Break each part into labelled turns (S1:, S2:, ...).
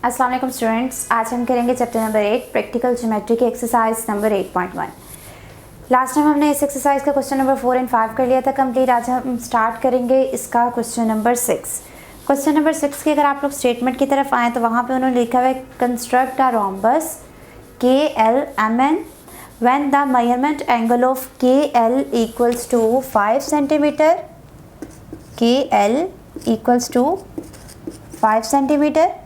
S1: अस्सलाम वालेकुम स्टूडेंट्स, आज हम करेंगे चैप्टर नंबर 8 प्रैक्टिकल ज्योमेट्री की एक्सरसाइज नंबर 8.1। लास्ट टाइम हमने इस एक्सरसाइज का क्वेश्चन नंबर 4 एंड 5 कर लिया था कंप्लीट। आज हम स्टार्ट करेंगे इसका क्वेश्चन नंबर 6। क्वेश्चन नंबर 6 की अगर आप लोग स्टेटमेंट की तरफ आएँ तो वहाँ पर उन्होंने लिखा हुआ है construct a rhombus KLMN when the measurement angle of KL equals to 5 centimeter, KL equals to 5 centimetre.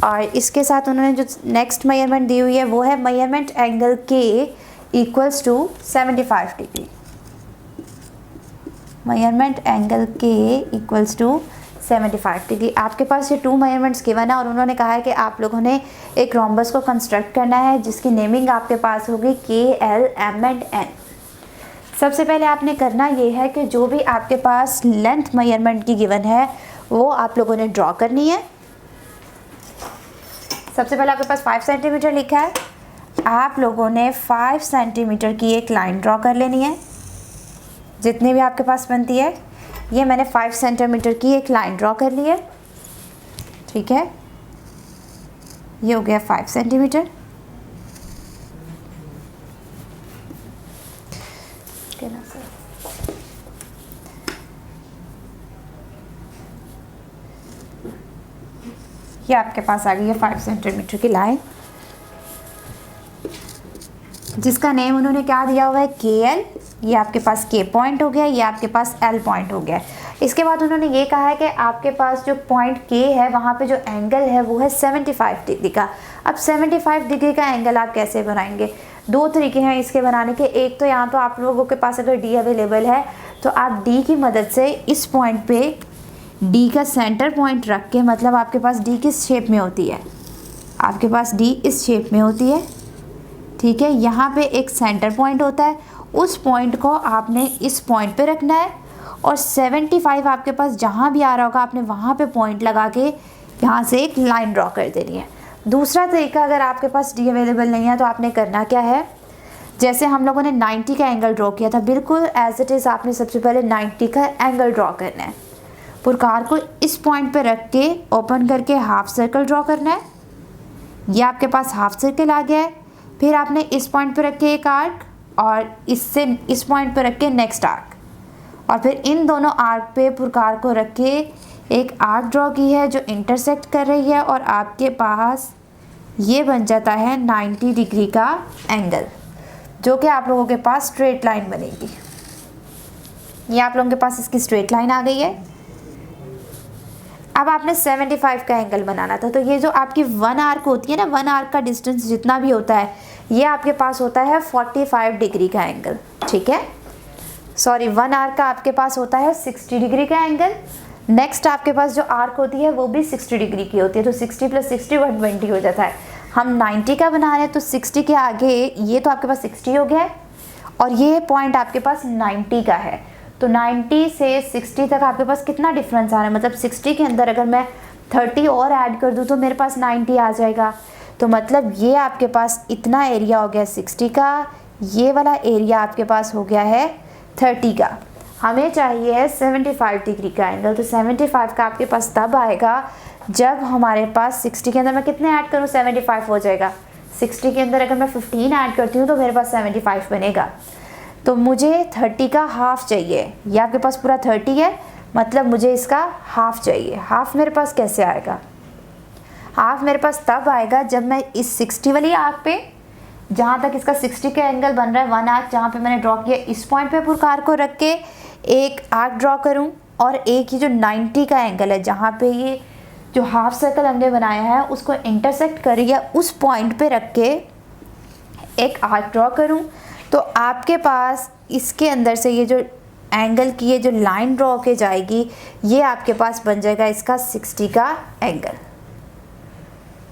S1: और इसके साथ उन्होंने जो नेक्स्ट मेजरमेंट दी हुई है वो है measurement angle K equals to 75 degree. Measurement angle K equals to 75 degree. आपके पास ये 2 मेजरमेंट्स गिवन है और उन्होंने कहा है कि आप लोगों ने एक रोम्बस को कंस्ट्रक्ट करना है जिसकी नेमिंग आपके पास होगी KL M एंड N। सबसे पहले आपने करना ये है कि जो भी आपके पास लेंथ मेजरमेंट की गिवन है वो आप लोगों ने ड्रॉ करनी है। सबसे पहले आपके पास 5 सेंटीमीटर लिखा है, आप लोगों ने 5 सेंटीमीटर की एक लाइन ड्रॉ कर लेनी है जितनी भी आपके पास बनती है। ये मैंने 5 सेंटीमीटर की एक लाइन ड्रॉ कर ली है, ठीक है। ये हो गया 5 सेंटीमीटर। ये आपके पास आ गई है 5 सेंटीमीटर की लाइन जिसका नेम उन्होंने क्या दिया हुआ है KL। ये आपके पास K पॉइंट हो गया, ये आपके पास L पॉइंट हो गया। इसके बाद उन्होंने ये कहा है कि आपके पास जो पॉइंट K है वहाँ पे जो एंगल है वो है 75 डिग्री का। अब 75 डिग्री का एंगल आप कैसे बनाएंगे? 2 तरीके हैं इसके बनाने के। एक तो यहाँ तो आप लोगों के पास अगर D अवेलेबल है तो आप D की मदद से इस पॉइंट पे D का सेंटर पॉइंट रख के, मतलब आपके पास D किस शेप में होती है, आपके पास D इस शेप में होती है, ठीक है। यहाँ पे एक सेंटर पॉइंट होता है, उस पॉइंट को आपने इस पॉइंट पे रखना है और 75 आपके पास जहाँ भी आ रहा होगा आपने वहाँ पे पॉइंट लगा के यहाँ से एक लाइन ड्रॉ कर देनी है। दूसरा तरीका, अगर आपके पास D अवेलेबल नहीं है तो आपने करना क्या है, जैसे हम लोगों ने 90 का एंगल ड्रॉ किया था, बिल्कुल एज इट इज़ आपने सबसे पहले 90 का एंगल ड्रॉ करना है। पुरकार को इस पॉइंट पे रख के ओपन करके हाफ सर्कल ड्रॉ करना है। ये आपके पास हाफ सर्कल आ गया है। फिर आपने इस पॉइंट पे रख के एक आर्क और इससे इस पॉइंट पे रख के नेक्स्ट आर्क और फिर इन दोनों आर्क पे पुरकार को रख के एक आर्क ड्रॉ की है जो इंटरसेक्ट कर रही है और आपके पास ये बन जाता है 90 डिग्री का एंगल, जो कि आप लोगों के पास स्ट्रेट लाइन बनेगी। ये आप लोगों के पास इसकी स्ट्रेट लाइन आ गई है। अब आपने 75 का एंगल बनाना था, तो ये जो आपकी 1 आर्क होती है ना, 1 आर्क का डिस्टेंस जितना भी होता है ये आपके पास होता है 45 डिग्री का एंगल, ठीक है। सॉरी, 1 आर्क का आपके पास होता है 60 डिग्री का एंगल। नेक्स्ट आपके पास जो आर्क होती है वो भी 60 डिग्री की होती है, तो 60 + 60 120 हो जाता है। हम 90 का बना रहे हैं तो 60 के आगे ये तो आपके पास 60 हो गया है और ये पॉइंट आपके पास 90 का है। तो 90 से 60 तक आपके पास कितना डिफरेंस आ रहा है, मतलब 60 के अंदर अगर मैं 30 और ऐड कर दूँ तो मेरे पास 90 आ जाएगा। तो मतलब ये आपके पास इतना एरिया हो गया 60 का, ये वाला एरिया आपके पास हो गया है 30 का। हमें चाहिए है 75 डिग्री का एंगल, तो 75 का आपके पास तब आएगा जब हमारे पास 60 के अंदर मैं कितने ऐड करूँ, 75 हो जाएगा। 60 के अंदर अगर मैं 15 ऐड करती हूँ तो मेरे पास 75 बनेगा। तो मुझे 30 का हाफ चाहिए, ये आपके पास पूरा 30 है, मतलब मुझे इसका हाफ चाहिए। हाफ मेरे पास कैसे आएगा? हाफ मेरे पास तब आएगा जब मैं इस 60 वाली आर्क पे, जहाँ तक इसका 60 का एंगल बन रहा है, 1 आर्क जहाँ पे मैंने ड्रॉ किया, इस पॉइंट पे पुरकार को रख के एक आर्क ड्रॉ करूँ और एक ही जो 90 का एंगल है जहाँ पे ये जो हाफ सर्कल हमने बनाया है उसको इंटरसेक्ट करिए, उस पॉइंट पे रख के एक आर्क ड्रॉ करूँ। तो आपके पास इसके अंदर से ये जो एंगल की ये जो लाइन ड्रॉ के जाएगी ये आपके पास बन जाएगा इसका 60 का एंगल।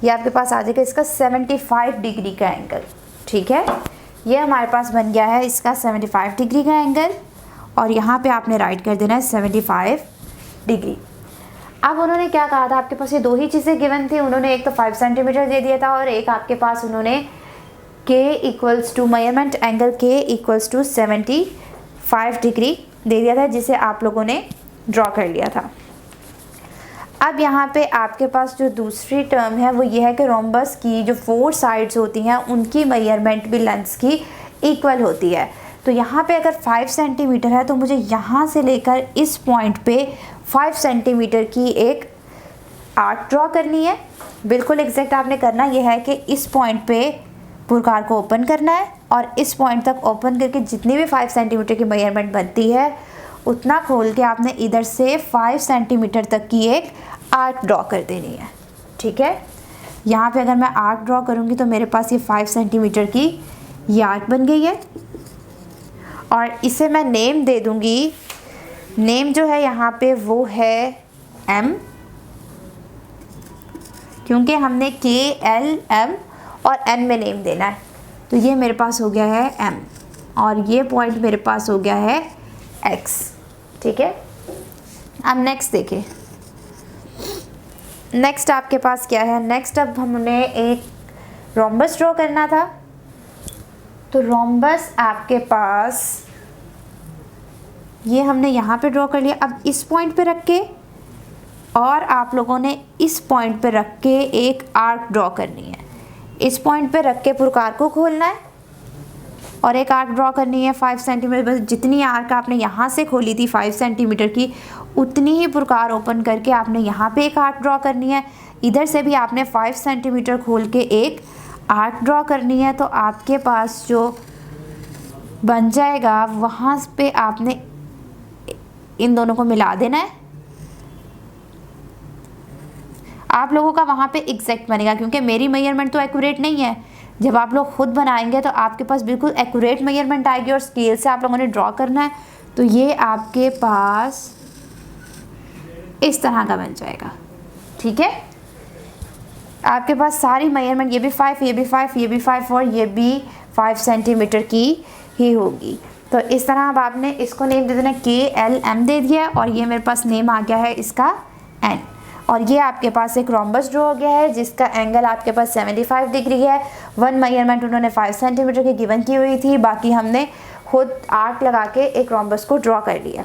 S1: ये आपके पास आ जाएगा इसका 75 डिग्री का एंगल, ठीक है। ये हमारे पास बन गया है इसका 75 डिग्री का एंगल और यहाँ पे आपने राइट कर देना है 75 डिग्री। अब उन्होंने क्या कहा था, आपके पास ये 2 ही चीज़ें गिवन थी। उन्होंने एक तो 5 सेंटीमीटर दे दिया था और एक आपके पास उन्होंने K equals to measurement angle K equals to 75 degree दे दिया था, जिसे आप लोगों ने ड्रॉ कर लिया था। अब यहाँ पे आपके पास जो दूसरी टर्म है वो ये है कि रोम्बस की जो 4 साइड्स होती हैं उनकी मेजरमेंट भी लेंथ्स की इक्वल होती है। तो यहाँ पे अगर 5 सेंटीमीटर है तो मुझे यहाँ से लेकर इस पॉइंट पे 5 सेंटीमीटर की एक आर्क ड्रॉ करनी है। बिल्कुल एग्जैक्ट आपने करना यह है कि इस पॉइंट पे पुरकार को ओपन करना है और इस पॉइंट तक ओपन करके जितनी भी 5 सेंटीमीटर की मेजरमेंट बनती है उतना खोल के आपने इधर से 5 सेंटीमीटर तक की एक आर्क ड्रॉ कर देनी है। ठीक है, यहाँ पे अगर मैं आर्क ड्रॉ करूँगी तो मेरे पास ये 5 सेंटीमीटर की ये आर्क बन गई है और इसे मैं नेम दे दूँगी। नेम जो है यहाँ पे वो है M, क्योंकि हमने K, L, M और N में नेम देना है। तो ये मेरे पास हो गया है M और ये पॉइंट मेरे पास हो गया है X। ठीक है, अब नेक्स्ट देखें। नेक्स्ट आपके पास क्या है? नेक्स्ट अब हमने एक रोम्बस ड्रॉ करना था। तो रोम्बस आपके पास ये हमने यहाँ पे ड्रॉ कर लिया। अब इस पॉइंट पे रख के और आप लोगों ने इस पॉइंट पे रख के एक आर्क ड्रॉ करनी है। इस पॉइंट पे रख के पुरकार को खोलना है और एक आर्क ड्रॉ करनी है 5 सेंटीमीटर। बस जितनी आर्क आपने यहाँ से खोली थी 5 सेंटीमीटर की उतनी ही पुरकार ओपन करके आपने यहाँ पे एक आर्क ड्रॉ करनी है। इधर से भी आपने 5 सेंटीमीटर खोल के एक आर्क ड्रॉ करनी है। तो आपके पास जो बन जाएगा वहाँ पे आपने इन दोनों को मिला देना है। आप लोगों का वहाँ पे एग्जैक्ट बनेगा, क्योंकि मेरी मेजरमेंट तो एक्यूरेट नहीं है। जब आप लोग खुद बनाएंगे तो आपके पास बिल्कुल एक्यूरेट मेजरमेंट आएगी और स्केल से आप लोगों ने ड्रॉ करना है। तो ये आपके पास इस तरह का बन जाएगा। ठीक है, आपके पास सारी मेजरमेंट ये भी 5, ये भी 5, ये भी 5 और ये भी 5 सेंटीमीटर की ही होगी। तो इस तरह अब आपने इसको नेम दे देना K, L, M दे दिया और ये मेरे पास नेम आ गया है इसका N। और ये आपके पास एक रोम्बस ड्रॉ हो गया है जिसका एंगल आपके पास 75 डिग्री है। 1 मेजरमेंट उन्होंने 5 सेंटीमीटर की गिवन की हुई थी, बाकी हमने खुद आर्क लगा के एक रोम्बस को ड्रॉ कर लिया।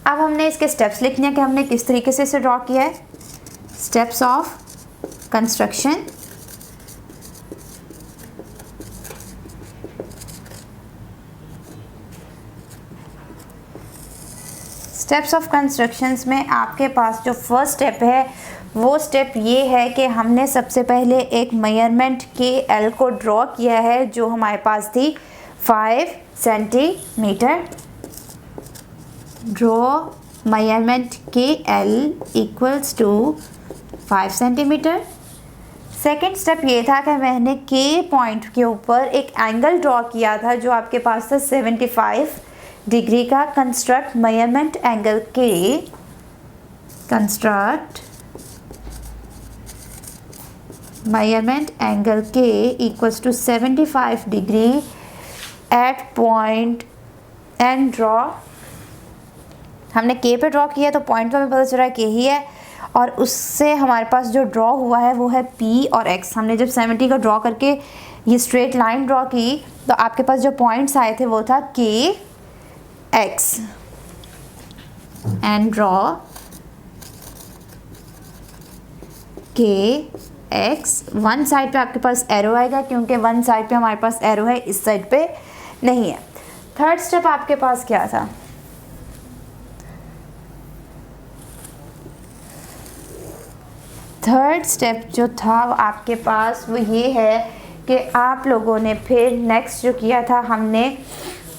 S1: अब हमने इसके स्टेप्स लिखने हैं कि हमने किस तरीके से इसे ड्रॉ किया है। Steps of construction. Steps of constructions में आपके पास जो फर्स्ट स्टेप है वो स्टेप ये है कि हमने सबसे पहले एक मेजरमेंट के एल को ड्रॉ किया है जो हमारे पास थी 5 centimetre. Draw measurement K L equals to 5 centimetre. Second step ये था कि मैंने के पॉइंट के ऊपर एक एंगल ड्रॉ किया था जो आपके पास था 75 डिग्री का। Construct measurement angle K, construct measurement angle K equals to 75 degree at point and draw. हमने के पे ड्रॉ किया तो पॉइंट पे हमें पता चल रहा है के ही है और उससे हमारे पास जो ड्रॉ हुआ है वो है पी और एक्स। हमने जब 70 का ड्रॉ करके ये स्ट्रेट लाइन ड्रॉ की तो आपके पास जो पॉइंट्स आए थे वो था के एक्स एंड ड्रॉ के एक्स। वन साइड पे आपके पास एरो आएगा क्योंकि वन साइड पे हमारे पास एरो है, इस साइड पे नहीं है। थर्ड स्टेप आपके पास क्या था? थर्ड स्टेप जो था आपके पास वो ये है कि आप लोगों ने फिर नेक्स्ट जो किया था, हमने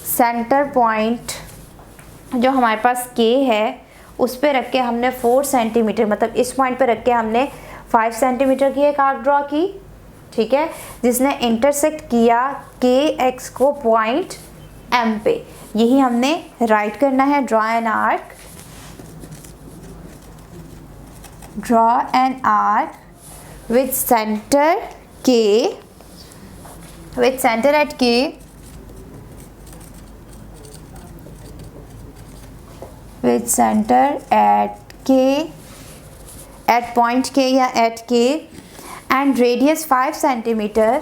S1: सेंटर पॉइंट जो हमारे पास के है उस पे रख के हमने 4 सेंटीमीटर, मतलब इस पॉइंट पे रख के हमने 5 सेंटीमीटर की एक आर्क ड्रॉ की। ठीक है, जिसने इंटरसेक्ट किया के एक्स को पॉइंट एम पे। यही हमने राइट करना है। Draw an arc, draw an arc with center K, with center at K, with center at K, at point K या at K, and radius 5 centimeter,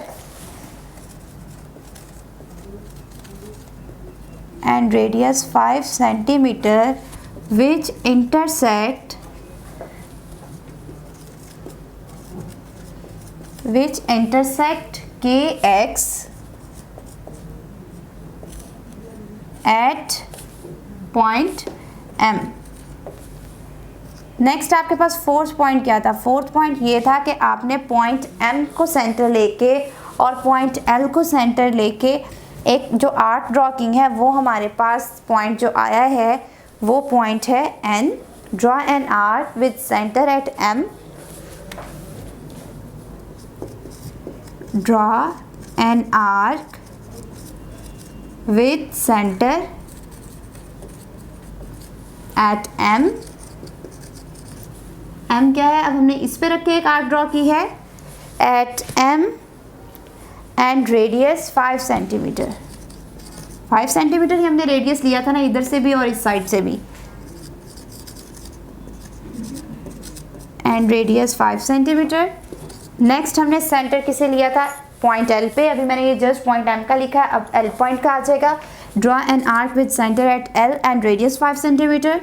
S1: and radius 5 centimeter which intersect kx at point m। Next आपके पास fourth point क्या था? Fourth point ये था कि आपने point m को centre लेके और पॉइंट l को सेंटर लेके एक जो आर्क ड्रॉ की है, वो हमारे पास पॉइंट जो आया है वो पॉइंट है n। Draw an arc with centre at m। Draw an arc with centre at m। m क्या है? अब हमने इस पे रख के एक आर्क ड्रॉ की है at m and radius 5 centimetre. 5 centimetre ही हमने रेडियस लिया था ना, इधर से भी और इस साइड से भी, एंड रेडियस 5 सेंटीमीटर। नेक्स्ट हमने सेंटर किसे लिया था? पॉइंट L पे। अभी मैंने ये जस्ट पॉइंट M का लिखा है, अब L पॉइंट का आ जाएगा। Draw an arc with centre at L and radius 5 centimetre.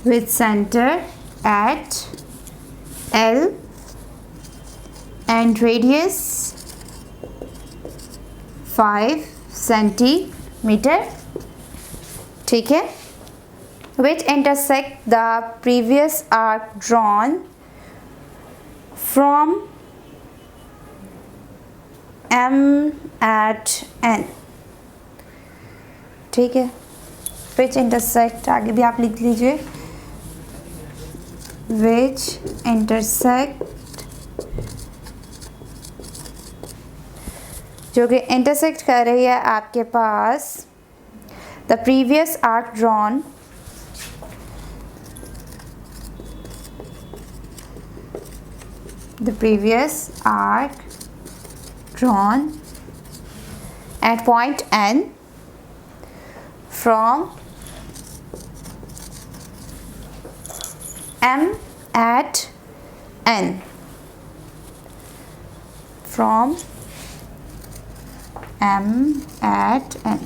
S1: with center at L and radius 5 centimeter। ठीक है, which intersect the previous arc drawn from M at N। ठीक है, which intersect आगे भी आप लिख लीजिए, which intersect, जो कि intersect कर रही है आपके पास the previous arc drawn at point N from M at N। from M at N।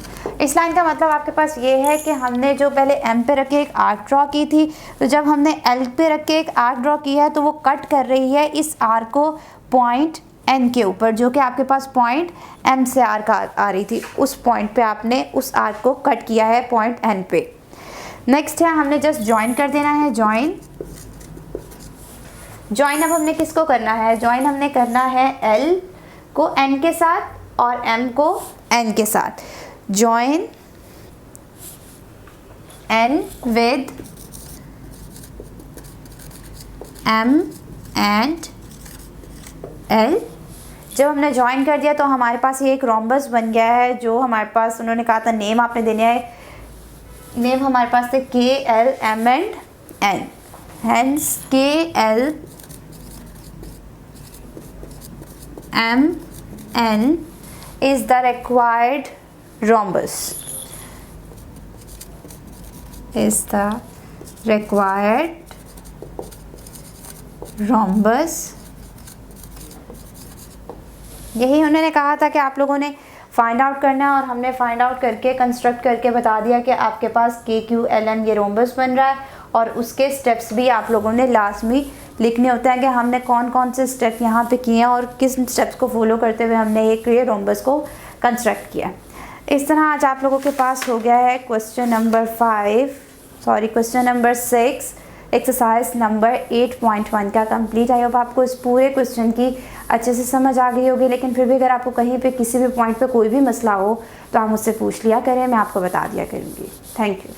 S1: इस लाइन का मतलब आपके पास ये है कि हमने जो पहले M पे रख के एक आर्क ड्रॉ की थी, तो जब हमने L पे रख के एक आर्क ड्रॉ की है तो वो कट कर रही है इस आर्क को पॉइंट N के ऊपर, जो कि आपके पास पॉइंट M से आर्क आ रही थी। उस पॉइंट पे आपने उस आर्क को कट किया है पॉइंट N पे। नेक्स्ट है, हमने जस्ट ज्वाइन कर देना है। ज्वाइन अब हमने किसको करना है? ज्वाइन हमने करना है L को N के साथ और M को N के साथ। Join N with M and L। जब हमने ज्वाइन कर दिया तो हमारे पास ये एक रोम्बस बन गया है, जो हमारे पास उन्होंने कहा था नेम आपने देने है। नेम हमारे पास थे K, L, M and N। Hence K, L, M, N is the required rhombus। is the required rhombus। यही उन्होंने कहा था कि आप लोगों ने फाइंड आउट करना है, और हमने फाइंड आउट करके कंस्ट्रक्ट करके बता दिया कि आपके पास KQLM ये रोम्बस बन रहा है। और उसके स्टेप्स भी आप लोगों ने लास्ट में लिखने होते हैं कि हमने कौन कौन से स्टेप यहाँ पे किए हैं और किस स्टेप्स को फॉलो करते हुए हमने एक ये रोम्बस को कंस्ट्रक्ट किया। इस तरह आज आप लोगों के पास हो गया है क्वेश्चन नंबर 6 एक्सरसाइज नंबर 8.1 का कंप्लीट। आई होप आपको इस पूरे क्वेश्चन की अच्छे से समझ आ गई होगी, लेकिन फिर भी अगर आपको कहीं पे किसी भी पॉइंट पे कोई भी मसला हो तो आप मुझसे पूछ लिया करें, मैं आपको बता दिया करूँगी। Thank you.